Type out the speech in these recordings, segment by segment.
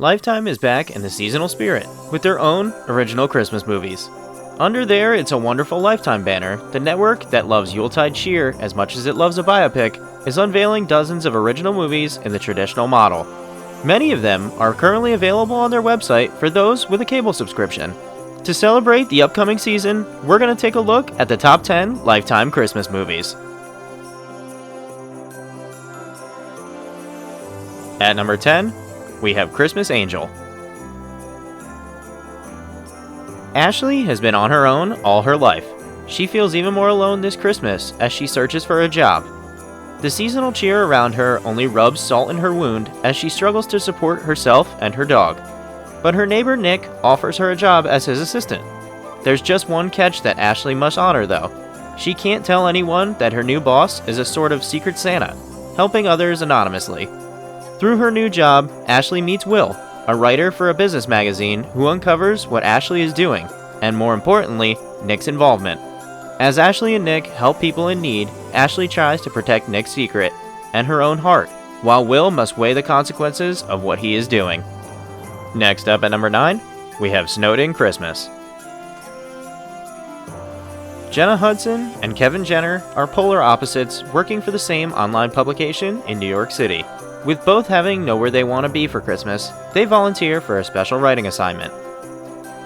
Lifetime is back in the seasonal spirit with their own original Christmas movies. Under their It's a Wonderful Lifetime banner, the network that loves Yuletide cheer as much as it loves a biopic is unveiling dozens of original movies in the traditional model. Many of them are currently available on their website for those with a cable subscription. To celebrate the upcoming season, we're going to take a look at the top 10 Lifetime Christmas movies. At number 10, we have Christmas Angel. Ashley has been on her own all her life. She feels even more alone this Christmas as she searches for a job. The seasonal cheer around her only rubs salt in her wound as she struggles to support herself and her dog. But her neighbor Nick offers her a job as his assistant. There's just one catch that Ashley must honor though. She can't tell anyone that her new boss is a sort of secret Santa, helping others anonymously. Through her new job, Ashley meets Will, a writer for a business magazine who uncovers what Ashley is doing, and more importantly, Nick's involvement. As Ashley and Nick help people in need, Ashley tries to protect Nick's secret and her own heart, while Will must weigh the consequences of what he is doing. Next up at number 9, we have Snowed In Christmas. Jenna Hudson and Kevin Jenner are polar opposites working for the same online publication in New York City. With both having know where they want to be for Christmas, they volunteer for a special writing assignment.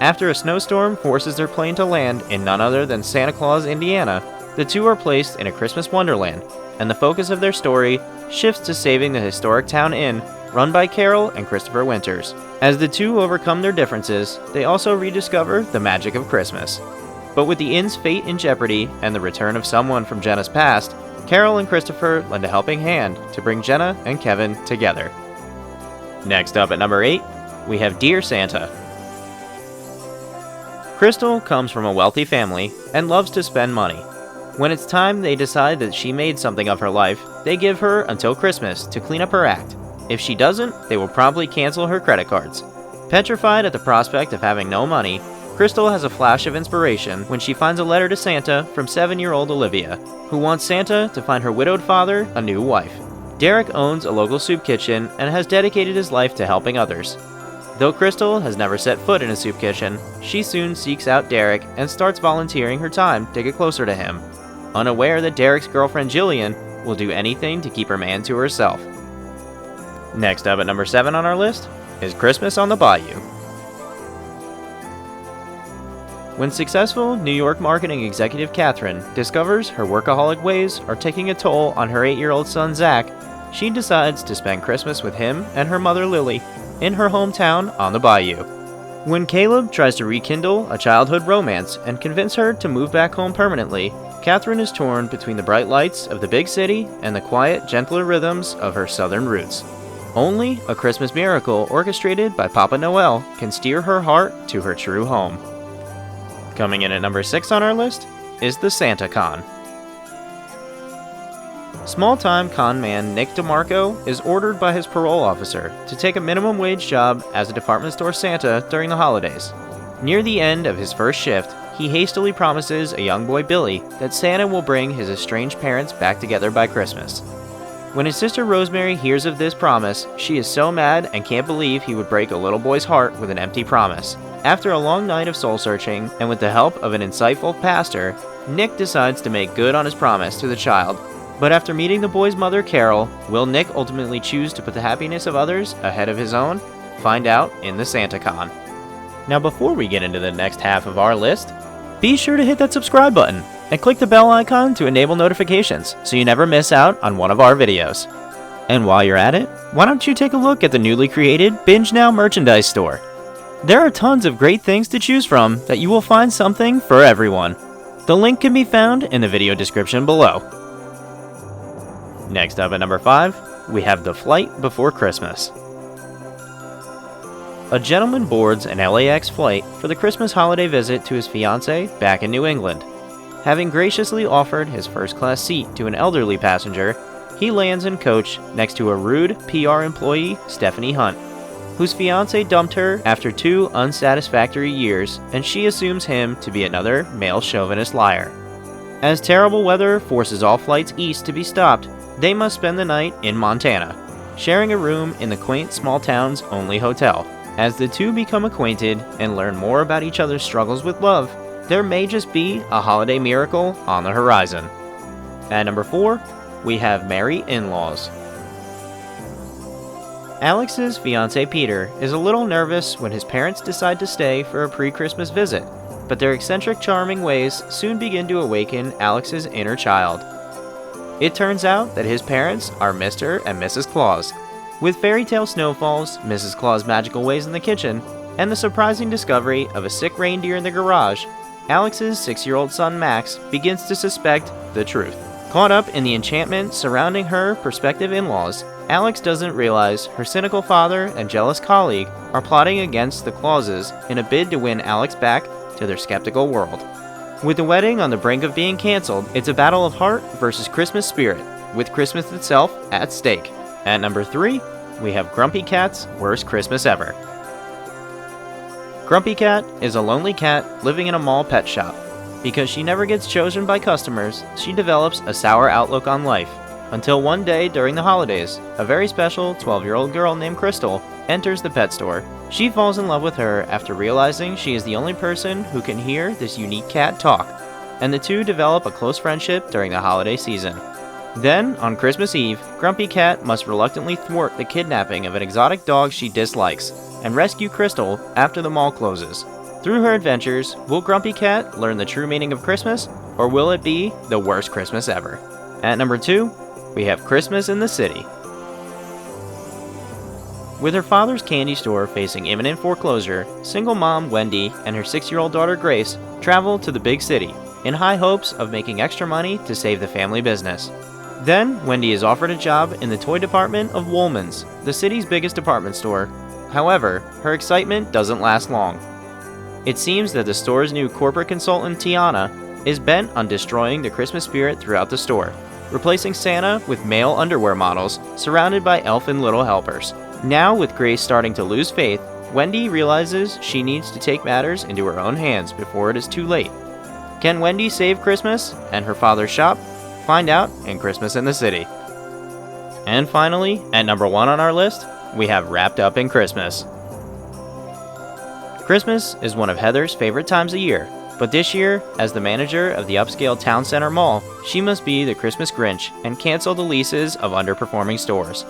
After a snowstorm forces their plane to land in none other than Santa Claus, Indiana, the two are placed in a Christmas wonderland, and the focus of their story shifts to saving the historic town inn run by Carol and Christopher Winters. As the two overcome their differences, they also rediscover the magic of Christmas. But with the inn's fate in jeopardy and the return of someone from Jenna's past, Carol and Christopher lend a helping hand to bring Jenna and Kevin together. Next up at number 8, we have Dear Santa. Crystal comes from a wealthy family and loves to spend money. When it's time they decide that she made something of her life, they give her until Christmas to clean up her act. If she doesn't, they will promptly cancel her credit cards. Petrified at the prospect of having no money, Crystal has a flash of inspiration when she finds a letter to Santa from 7-year-old Olivia, who wants Santa to find her widowed father a new wife. Derek owns a local soup kitchen and has dedicated his life to helping others. Though Crystal has never set foot in a soup kitchen, she soon seeks out Derek and starts volunteering her time to get closer to him, unaware that Derek's girlfriend Jillian will do anything to keep her man to herself. Next up at number 7 on our list is Christmas on the Bayou. When successful New York marketing executive Catherine discovers her workaholic ways are taking a toll on her 8-year-old son Zach, she decides to spend Christmas with him and her mother Lily in her hometown on the Bayou. When Caleb tries to rekindle a childhood romance and convince her to move back home permanently, Catherine is torn between the bright lights of the big city and the quiet, gentler rhythms of her southern roots. Only a Christmas miracle orchestrated by Papa Noel can steer her heart to her true home. Coming in at number 6 on our list is the Santa Con. Small-time con man Nick DeMarco is ordered by his parole officer to take a minimum wage job as a department store Santa during the holidays. Near the end of his first shift, he hastily promises a young boy Billy that Santa will bring his estranged parents back together by Christmas. When his sister Rosemary hears of this promise, she is so mad and can't believe he would break a little boy's heart with an empty promise. After a long night of soul-searching, and with the help of an insightful pastor, Nick decides to make good on his promise to the child. But after meeting the boy's mother, Carol, will Nick ultimately choose to put the happiness of others ahead of his own? Find out in the Santa Con. Now before we get into the next half of our list, be sure to hit that subscribe button and click the bell icon to enable notifications so you never miss out on one of our videos. And while you're at it, why don't you take a look at the newly created Binge Now merchandise store? There are tons of great things to choose from that you will find something for everyone. The link can be found in the video description below. Next up at number 5, we have The Flight Before Christmas. A gentleman boards an LAX flight for the Christmas holiday visit to his fiancée back in New England. Having graciously offered his first-class seat to an elderly passenger, he lands in coach next to a rude PR employee, Stephanie Hunt, whose fiancé dumped her after 2 unsatisfactory years, and she assumes him to be another male chauvinist liar. As terrible weather forces all flights east to be stopped, they must spend the night in Montana. sharing a room in the quaint small town's only hotel. As the two become acquainted and learn more about each other's struggles with love, there may just be a holiday miracle on the horizon. At number 4, we have Merry In-Laws. Alex's fiancé Peter is a little nervous when his parents decide to stay for a pre-Christmas visit, but their eccentric charming ways soon begin to awaken Alex's inner child. It turns out that his parents are Mr. and Mrs. Claus. With fairy tale snowfalls, Mrs. Claus' magical ways in the kitchen, and the surprising discovery of a sick reindeer in the garage, Alex's 6-year-old son Max begins to suspect the truth. Caught up in the enchantment surrounding her prospective in-laws, Alex doesn't realize her cynical father and jealous colleague are plotting against the Clauses in a bid to win Alex back to their skeptical world. With the wedding on the brink of being canceled, it's a battle of heart versus Christmas spirit, with Christmas itself at stake. At number 3, we have Grumpy Cat's Worst Christmas Ever. Grumpy Cat is a lonely cat living in a mall pet shop. Because she never gets chosen by customers, she develops a sour outlook on life, until one day during the holidays, a very special 12-year-old girl named Crystal enters the pet store. She falls in love with her after realizing she is the only person who can hear this unique cat talk, and the two develop a close friendship during the holiday season. Then, on Christmas Eve, Grumpy Cat must reluctantly thwart the kidnapping of an exotic dog she dislikes, and rescue Crystal after the mall closes. Through her adventures, will Grumpy Cat learn the true meaning of Christmas, or will it be the worst Christmas ever? At number 2, we have Christmas in the City. With her father's candy store facing imminent foreclosure, single mom Wendy and her 6-year-old daughter Grace travel to the big city, in high hopes of making extra money to save the family business. Then, Wendy is offered a job in the toy department of Woolman's, the city's biggest department store. However, her excitement doesn't last long. It seems that the store's new corporate consultant Tiana is bent on destroying the Christmas spirit throughout the store, replacing Santa with male underwear models surrounded by elfin little helpers. Now, with Grace starting to lose faith, Wendy realizes she needs to take matters into her own hands before it is too late. Can Wendy save Christmas and her father's shop? Find out in Christmas in the City. And finally, at number 1 on our list, we have Wrapped Up in Christmas. Christmas is one of Heather's favorite times of year, but this year, as the manager of the upscale town center mall, she must be the Christmas Grinch and cancel the leases of underperforming stores.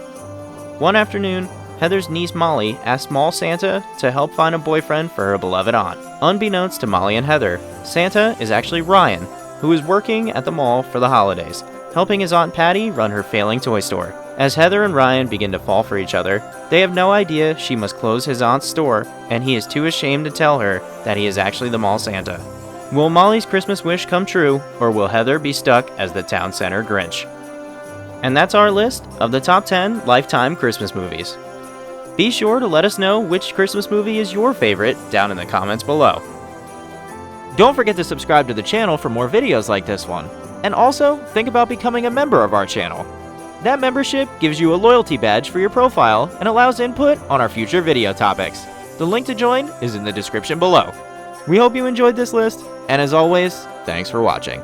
One afternoon, Heather's niece Molly asks Mall Santa to help find a boyfriend for her beloved aunt. Unbeknownst to Molly and Heather, Santa is actually Ryan, who is working at the mall for the holidays, helping his Aunt Patty run her failing toy store. As Heather and Ryan begin to fall for each other, they have no idea she must close his aunt's store, and he is too ashamed to tell her that he is actually the mall Santa. Will Molly's Christmas wish come true, or will Heather be stuck as the town center Grinch? And that's our list of the top 10 Lifetime Christmas movies. Be sure to let us know which Christmas movie is your favorite down in the comments below. Don't forget to subscribe to the channel for more videos like this one. And also, think about becoming a member of our channel. That membership gives you a loyalty badge for your profile and allows input on our future video topics. The link to join is in the description below. We hope you enjoyed this list, and as always, thanks for watching.